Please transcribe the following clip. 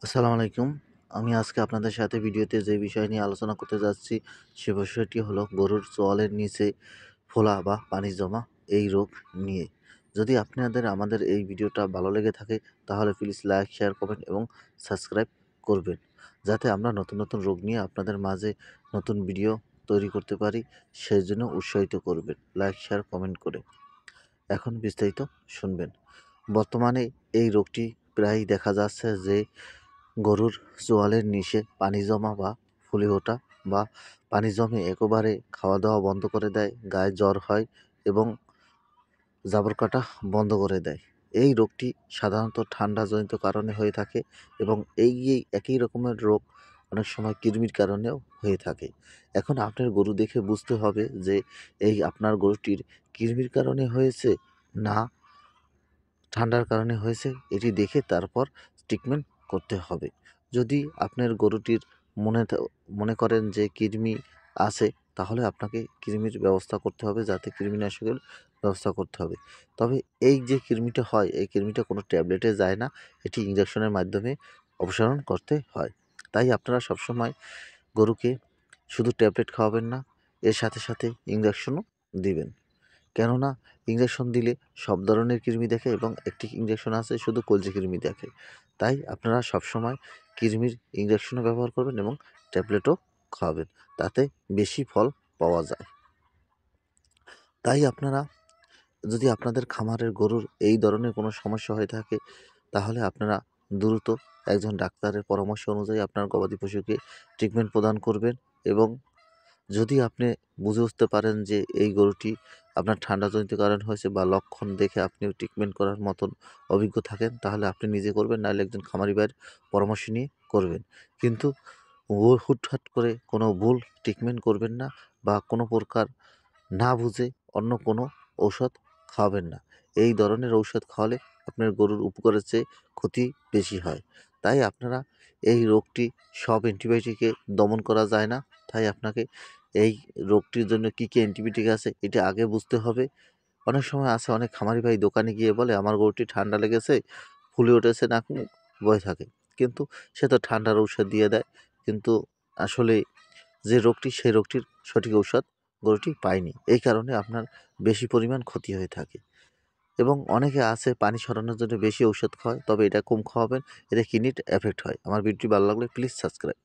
আসসালামু আলাইকুম। আমি আজকে আপনাদের সাথে ভিডিওতে যে বিষয় নিয়ে আলোচনা করতে যাচ্ছি, সে বিষয়টি হলো গরুর চোয়ালের নিচে ফোলা বা পানি জমা এই রোগ নিয়ে। যদি আপনাদের আমাদের এই ভিডিওটা ভালো লেগে থাকে তাহলে প্লিজ লাইক, শেয়ার, কমেন্ট এবং সাবস্ক্রাইব করবেন। যাতে আমরা নতুন, নতুন রোগ নিয়ে আপনাদের মাঝে নতুন ভিডিও তৈরি করতে পারি, সেজন্য উৎসাহিত করবেন লাইক, শেয়ার, কমেন্ট করে। এখন বিস্তারিত শুনবেন। বর্তমানে এই রোগটি প্রায়ই দেখা যাচ্ছে যে গরুর চোয়ালের নিচে পানি জমা বা ফুলে ওঠা বা পানি জমে একেবারে খাওয়া দাওয়া বন্ধ করে দেয়, গায়ে জ্বর হয় এবং জাবর কাটা বন্ধ করে দেয়। এই রোগটি সাধারণত ঠান্ডাজনিত কারণে হয়ে থাকে এবং এই একই রকমের রোগ অনেক সময় কৃমির কারণেও হয়ে থাকে। এখন আপনার গরু দেখে বুঝতে হবে যে এই আপনার গরুটির কৃমির কারণে হয়েছে না ঠান্ডার কারণে হয়েছে, এটি দেখে তারপর ট্রিটমেন্ট করতে হবে। যদি আপনার গরুটির মনে করেন যে কৃমি আছে, তাহলে আপনাকে কৃমির ব্যবস্থা করতে হবে, যাতে কৃমিনাশকের ব্যবস্থা করতে হবে। তবে এই যে কৃমিটা হয়, এই কৃমিটা কোনো ট্যাবলেটে যায় না, এটি ইনজেকশনের মাধ্যমে অপসারণ করতে হয়। তাই আপনারা সবসময় গরুকে শুধু ট্যাবলেট খাওয়াবেন না, এর সাথে সাথে ইনজেকশনও দিবেন। কেননা ইনজেকশন দিলে সব ধরনের কৃমি দেখে এবং একটি ইনজেকশন আছে শুধু কলজি কৃমি দেখে। তাই আপনারা সবসময় কৃমির ইনজেকশনও ব্যবহার করবেন এবং ট্যাবলেটও খাওয়াবেন, তাতে বেশি ফল পাওয়া যায়। তাই আপনারা যদি আপনাদের খামারের গরুর এই ধরনের কোনো সমস্যা হয়ে থাকে, তাহলে আপনারা দ্রুত একজন ডাক্তারের পরামর্শ অনুযায়ী আপনার গবাদি পশুকে ট্রিটমেন্ট প্রদান করবেন এবং যদি আপনি বুঝে উঠতে পারেন যে এই গরুটি আপনার ঠান্ডাজনিত কারণ হয়েছে বা লক্ষণ দেখে আপনি ট্রিটমেন্ট করার মতন অভিজ্ঞ থাকেন, তাহলে আপনি নিজে করবেন, নাহলে একজন খামারি ভাইয়ের পরামর্শ নিয়ে করবেন। কিন্তু হুটহাট করে কোনো ভুল ট্রিটমেন্ট করবেন না বা কোনো প্রকার না বুঝে অন্য কোনো ঔষধ খাওয়াবেন না। এই ধরনের ঔষধ খাওয়ালে আপনার গরুর উপকারের চেয়ে ক্ষতি বেশি হয়। তাই আপনারা এই রোগটি সব অ্যান্টিবায়োটিকে দমন করা যায় না। তাই আপনাকে এই রোগটির জন্য কী, কী অ্যান্টিবায়োটিক আছে এটা আগে বুঝতে হবে। অনেক সময় আছে, অনেক খামারি ভাই দোকানে গিয়ে বলে আমার গরুটি ঠান্ডা লেগেছে, ফুলে উঠেছে, নাক মুখ বয়ে থাকে। কিন্তু সে তো ঠান্ডার ঔষধ দিয়ে দেয়। কিন্তু আসলে যে রোগটি, সেই রোগটির সঠিক ঔষধ গরুটি পায়নি। এই কারণে আপনার বেশি পরিমাণ ক্ষতি হয়ে থাকে। এবং অনেকে আছে পানি সরানোর জন্য বেশি ঔষধ খাওয়ায়, তবে এটা কম খাওয়াবেন, এতে কিডনির এফেক্ট হয়। আমার ভিডিওটি ভালো লাগলে প্লিজ সাবস্ক্রাইব।